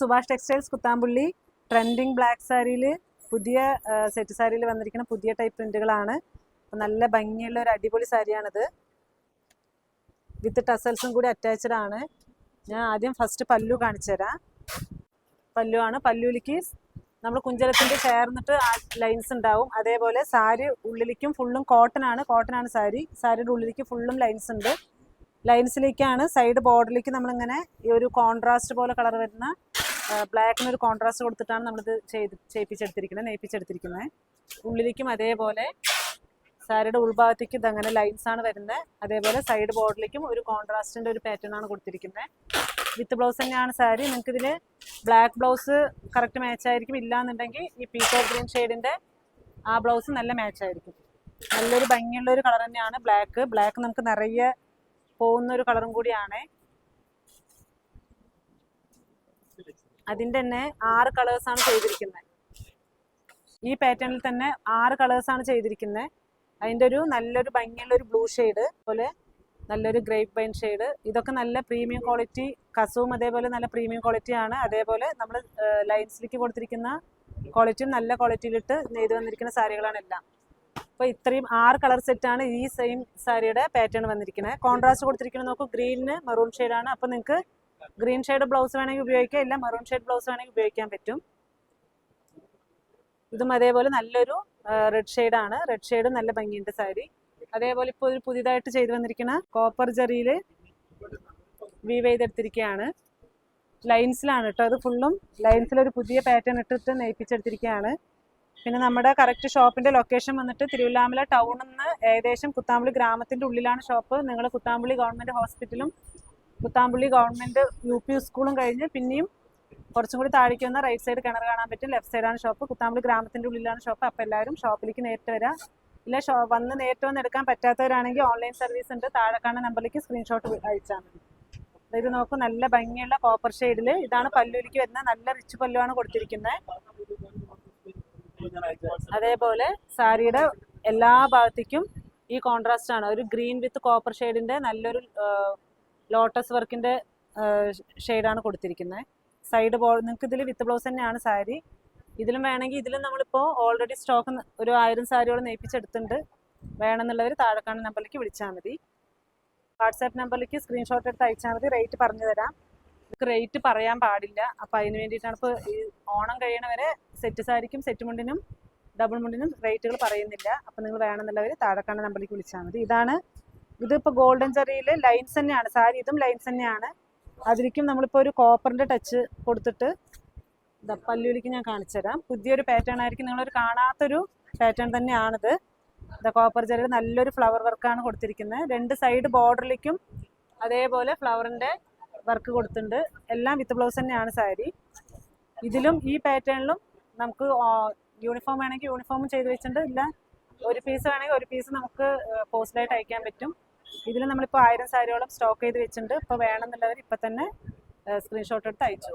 Subhash textiles Kuthampully trending black സാരിയിൽ പുതിയ set സാരിയിൽ വന്നിരിക്കുന്ന പുതിയ ടൈപ്പ് പ്രിന്റുകളാണ്. നല്ല ഭംഗിയുള്ള ഒരു അടിപൊളി സാരിയാണിത്. വിത്ത് ടസൽസും കൂടി അറ്റാച്ച്ഡ് ആണ്. ഞാൻ ആദ്യം ഫസ്റ്റ് പല്ലു കാണിച്ചു തരാം. പല്ലു ആണ്. പല്ലുവിലേക്ക് നമ്മൾ കുഞ്ചലത്തിൻ്റെ ചേർന്നിട്ട് ലൈൻസ് ഉണ്ടാവും. അതേപോലെ സാരി ഉള്ളിലേക്കും ഫുള്ളും കോട്ടൺ ആണ് സാരിയുടെ ഉള്ളിലേക്ക് ഫുള്ളും ലൈൻസ് ഉണ്ട്. ലൈൻസിലേക്കാണ് സൈഡ് ബോർഡറിലേക്ക് നമ്മളിങ്ങനെ ഈ ഒരു കോൺട്രാസ്റ്റ് പോലെ കളർ വരുന്ന ബ്ലാക്കിനൊരു കോൺട്രാസ്റ്റ് കൊടുത്തിട്ടാണ് നമ്മളിത് നെയ്പ്പിച്ചെടുത്തിരിക്കുന്നത്. ഉള്ളിലേക്കും അതേപോലെ സാരിയുടെ ഉൾഭാഗത്തേക്ക് ഇതങ്ങനെ ലൈൻസ് ആണ് വരുന്നത്. അതേപോലെ സൈഡ് ബോർഡറിലേക്കും ഒരു കോൺട്രാസ്റ്റിൻ്റെ ഒരു പാറ്റേൺ ആണ് കൊടുത്തിരിക്കുന്നത്. വിത്ത് ബ്ലൗസ് തന്നെയാണ് സാരി. നിങ്ങൾക്ക് ഇതിൽ ബ്ലാക്ക് ബ്ലൗസ് കറക്റ്റ് മാച്ച് ആയിരിക്കും. ഇല്ലാന്നുണ്ടെങ്കിൽ ഈ പീക്കോക്ക് ഗ്രീൻ ഷെയ്ഡിൻ്റെ ആ ബ്ലൗസ് നല്ല മാച്ച് ആയിരിക്കും. നല്ലൊരു ഭംഗിയുള്ള ഒരു കളർ തന്നെയാണ് ബ്ലാക്ക് നമുക്ക് നിറയെ പോകുന്ന ഒരു കളറും കൂടിയാണ്. അതിൻ്റെ തന്നെ 6 കളേഴ്സാണ് ചെയ്തിരിക്കുന്നത്. ഈ പാറ്റേണിൽ തന്നെ 6 കളേഴ്സാണ് ചെയ്തിരിക്കുന്നത്. അതിൻ്റെ ഒരു നല്ലൊരു ഭംഗിയുള്ള ഒരു ബ്ലൂ ഷെയ്ഡ്, പോലെ നല്ലൊരു ഗ്രേപ്പ് വൈൻ ഷെയ്ഡ്. ഇതൊക്കെ നല്ല പ്രീമിയം ക്വാളിറ്റി, കസവും അതേപോലെ നല്ല പ്രീമിയം ക്വാളിറ്റിയാണ്. അതേപോലെ നമ്മൾ ലൈൻസിലേക്ക് കൊടുത്തിരിക്കുന്ന ക്വാളിറ്റിയും നല്ല ക്വാളിറ്റിയിലിട്ട് നെയ്ത് വന്നിരിക്കുന്ന സാരികളാണ് എല്ലാം. അപ്പോൾ ഇത്രയും 6 കളർ സെറ്റാണ് ഈ സെയിം സാരിയുടെ പാറ്റേൺ വന്നിരിക്കുന്നത്. കോൺട്രാസ്റ്റ് കൊടുത്തിരിക്കുന്നത് നോക്കൂ, ഗ്രീനിന് മെറൂൺ ഷെയ്ഡാണ്. അപ്പോൾ നിങ്ങൾക്ക് ഗ്രീൻ ഷെയ്ഡ് ബ്ലൗസ് വേണമെങ്കിൽ ഉപയോഗിക്കാം, ഇല്ല മെറൂൺ ഷെയ്ഡ് ബ്ലൗസ് വേണമെങ്കിൽ ഉപയോഗിക്കാൻ പറ്റും. ഇതും അതേപോലെ നല്ലൊരു റെഡ് ഷെയ്ഡാണ്. റെഡ് ഷെയ്ഡ് നല്ല ഭംഗിയുണ്ട് സാരി. അതേപോലെ ഇപ്പോൾ ഒരു പുതിയതായിട്ട് ചെയ്ത് വന്നിരിക്കുന്ന കോപ്പർ ജറിയിൽ വീവ് ചെയ്തെടുത്തിരിക്കുകയാണ്. ലൈൻസിലാണ് കേട്ടോ, അത് ഫുള്ളും ലൈൻസിലൊരു പുതിയ പാറ്റേൺ ഇട്ടിട്ട് നെയ്പ്പിച്ചെടുത്തിരിക്കുകയാണ്. പിന്നെ നമ്മുടെ കറക്റ്റ് ഷോപ്പിൻ്റെ ലൊക്കേഷൻ വന്നിട്ട് തിരുവല്ലാമല ടൗണിൽ നിന്ന് ഏകദേശം കുത്താമ്പുള്ളി ഗ്രാമത്തിൻ്റെ ഉള്ളിലാണ് ഷോപ്പ്. നിങ്ങൾ കുത്താമ്പുള്ളി ഗവൺമെൻറ് ഹോസ്പിറ്റലും കുത്താമ്പുള്ളി ഗവൺമെൻറ് UP സ്കൂളും കഴിഞ്ഞ് പിന്നെയും കുറച്ചും കൂടി താഴേക്ക് വന്നാൽ റൈറ്റ് സൈഡ് കിണർ കാണാൻ പറ്റും. ലെഫ്റ്റ് സൈഡാണ് ഷോപ്പ്. കുത്താമ്പുള്ളി ഗ്രാമത്തിൻ്റെ ഉള്ളിലാണ് ഷോപ്പ്. അപ്പോൾ എല്ലാവരും ഷോപ്പിലേക്ക് നേരിട്ട് വരാം. ഇല്ല വന്ന് നേരിട്ട് വന്ന് എടുക്കാൻ പറ്റാത്തവരാണെങ്കിൽ ഓൺലൈൻ സർവീസ് ഉണ്ട്. താഴെ കാണുന്ന നമ്പറിലേക്ക് സ്ക്രീൻഷോട്ട് അയച്ചാൽ മതി. ഇത് നോക്കും, നല്ല ഭംഗിയുള്ള കോപ്പർ ഷെയ്ഡിൽ. ഇതാണ് പല്ലുവിലേക്ക് വരുന്ന നല്ല റിച്ച് പല്ലുവാണ് കൊടുത്തിരിക്കുന്നത്. അതേപോലെ സാരിയുടെ എല്ലാ ഭാഗത്തേക്കും ഈ കോൺട്രാസ്റ്റ് ആണ്. ഒരു ഗ്രീൻ വിത്ത് കോപ്പർ ഷെയ്ഡിൻ്റെ നല്ലൊരു ലോട്ടസ് വർക്കിൻ്റെ ഷെയ്ഡാണ് കൊടുത്തിരിക്കുന്നത്. സൈഡ് നിങ്ങൾക്ക് ഇതിൽ വിത്ത് ബ്ലൗസ് തന്നെയാണ് സാരി. ഇതിലും വേണമെങ്കിൽ ഇതിലും നമ്മളിപ്പോൾ ഓൾറെഡി സ്റ്റോക്ക് ഒരു 1000 സാരിയോളം നെയ്പ്പിച്ചെടുത്തിട്ടുണ്ട്. വേണമെന്നുള്ളവർ താഴെ കാണുന്ന നമ്പറിലേക്ക് വിളിച്ചാൽ മതി. വാട്സാപ്പ് നമ്പറിലേക്ക് സ്ക്രീൻഷോട്ട് എടുത്ത് അയച്ചാൽ മതി. റേറ്റ് പറഞ്ഞു തരാം. നമുക്ക് റേറ്റ് പറയാൻ പാടില്ല. അപ്പോൾ അതിന് വേണ്ടിയിട്ടാണ് ഇപ്പോൾ ഈ ഓണം കഴിയണവരെ സെറ്റ് സാരിക്കും സെറ്റ് മുണ്ടിനും ഡബിൾ മുണ്ടിനും റേറ്റുകൾ പറയുന്നില്ല. അപ്പോൾ നിങ്ങൾ വേണമെന്നുള്ളവർ താഴെ കാണുന്ന നമ്പറിലേക്ക് വിളിച്ചാൽ മതി. ഇതിപ്പോൾ ഗോൾഡൻ ജറിയിൽ ലൈൻസ് തന്നെയാണ് സാരി. ഇതും ലൈൻസ് തന്നെയാണ്. അതിലേക്കും നമ്മളിപ്പോൾ ഒരു കോപ്പറിൻ്റെ ടച്ച് കൊടുത്തിട്ട് പല്ലുവിലേക്ക് ഞാൻ കാണിച്ചു തരാം. പുതിയൊരു പാറ്റേൺ ആയിരിക്കും. നിങ്ങളൊരു കാണാത്തൊരു പാറ്റേൺ തന്നെയാണിത്. കോപ്പർ ജറിയിൽ നല്ലൊരു ഫ്ലവർ വർക്കാണ് കൊടുത്തിരിക്കുന്നത്. 2 സൈഡ് ബോർഡറിലേക്കും അതേപോലെ ഫ്ലവറിൻ്റെ വർക്ക് കൊടുത്തിട്ടുണ്ട്. എല്ലാം വിത്ത് ബ്ലൗസ് തന്നെയാണ് സാരി. ഇതിലും ഈ പാറ്റേണിലും നമുക്ക് യൂണിഫോം വേണമെങ്കിൽ യൂണിഫോമും ചെയ്ത് വെച്ചിട്ടുണ്ട്. ഇല്ല ഒരു പീസ് വേണമെങ്കിൽ ഒരു പീസ് നമുക്ക് പോസ്റ്റലായിട്ട് അയക്കാൻ പറ്റും. ഇതിൽ നമ്മളിപ്പോൾ 1000 സാരിയോളം സ്റ്റോക്ക് ചെയ്ത് വെച്ചിട്ടുണ്ട്. ഇപ്പോൾ വേണമെന്നുള്ളവർ ഇപ്പം തന്നെ സ്ക്രീൻഷോട്ട് എടുത്ത് അയച്ചു.